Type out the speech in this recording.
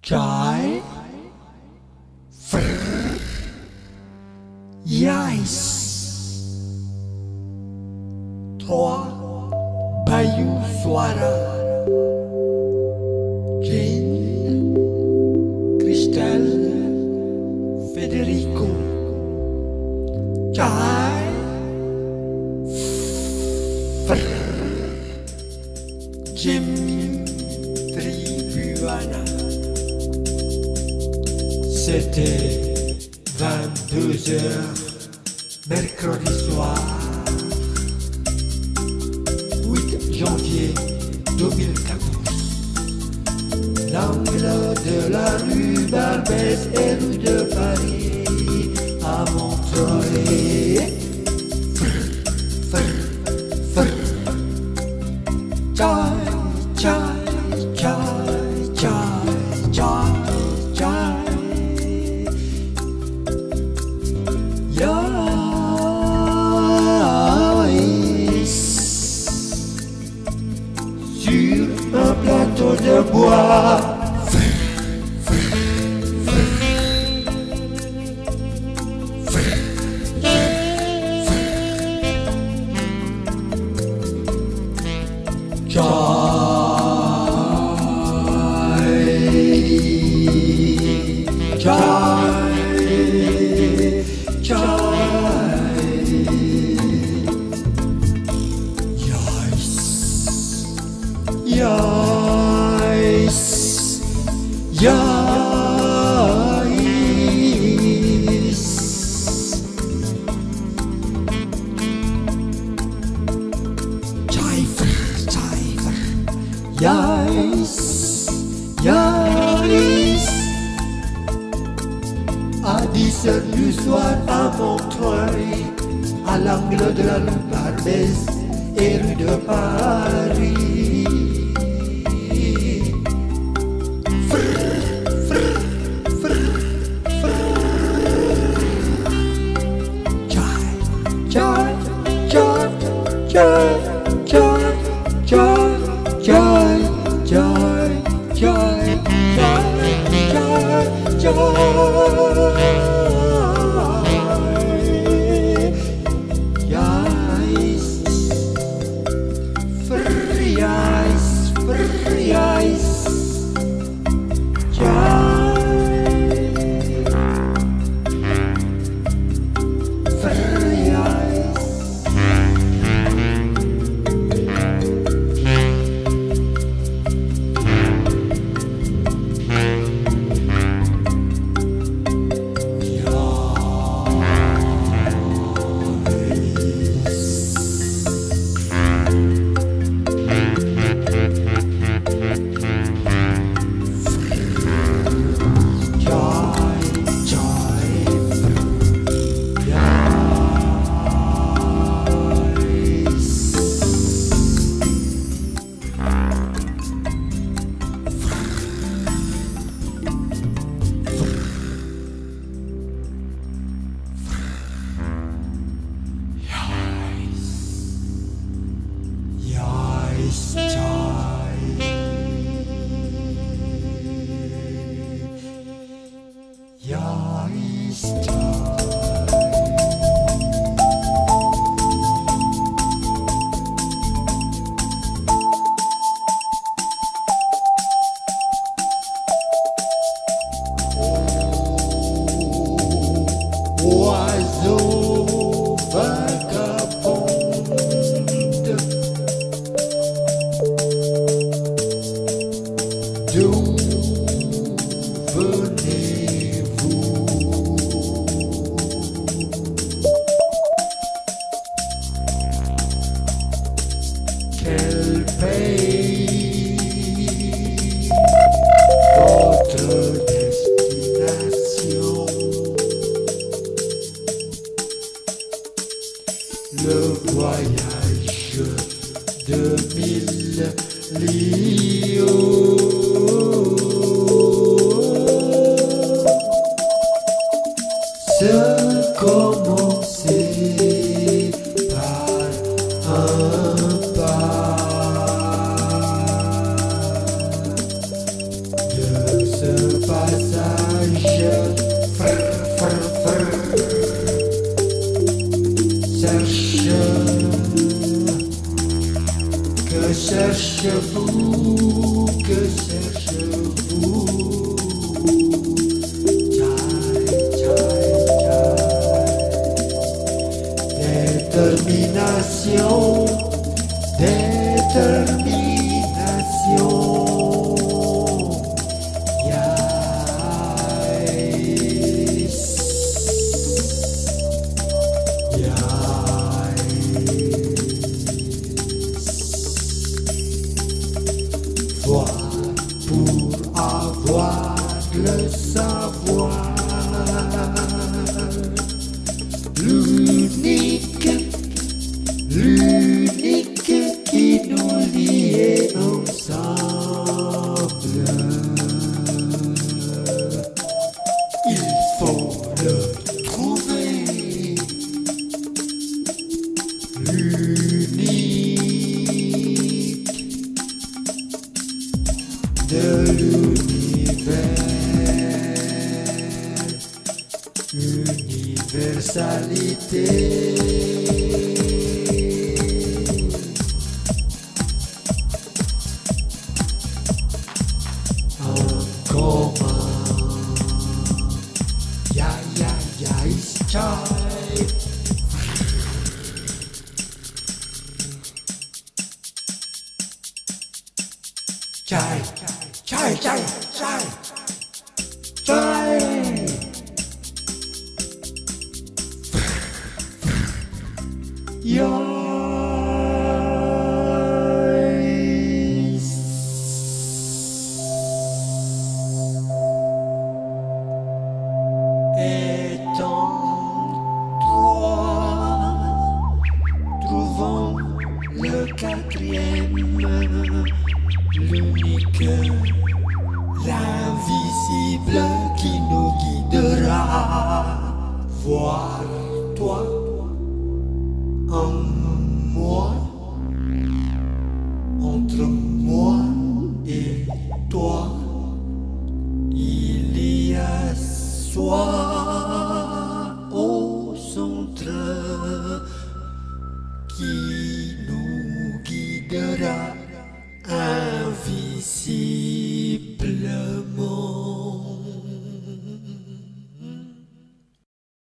Kai Fr Yais 3 Bayu Suara Jane Cristel Federico Kai Fr Jim Tribuana. C'était 22h, mercredi soir, 8 janvier 2014. L'angle de la rue Barbès et rue de Paris à Montreuil. Chai, chai, chai, chai, chai, chai. Sur un plateau de bois, Yais, yais. Chaifer, chaifer. Yais, yais. À 10h du soir à Montreuil, à l'angle de la rue Barbès et rue de Paris. Oiseau vagabonde, d'où venez-vous? Quel pays? Votre destination? Le voyage de 1000 lieues. pour avoir le savoir. L'unique qui nous lie ensemble. Il faut le trouver. L'unique de l'univers, universalité. En commun, ya ya ya is chai. Chai, chai, chai, chai, chai. Yours. Et en trois, trouvons le quatrième, l'unique, l'invisible qui nous guidera. Voir toi en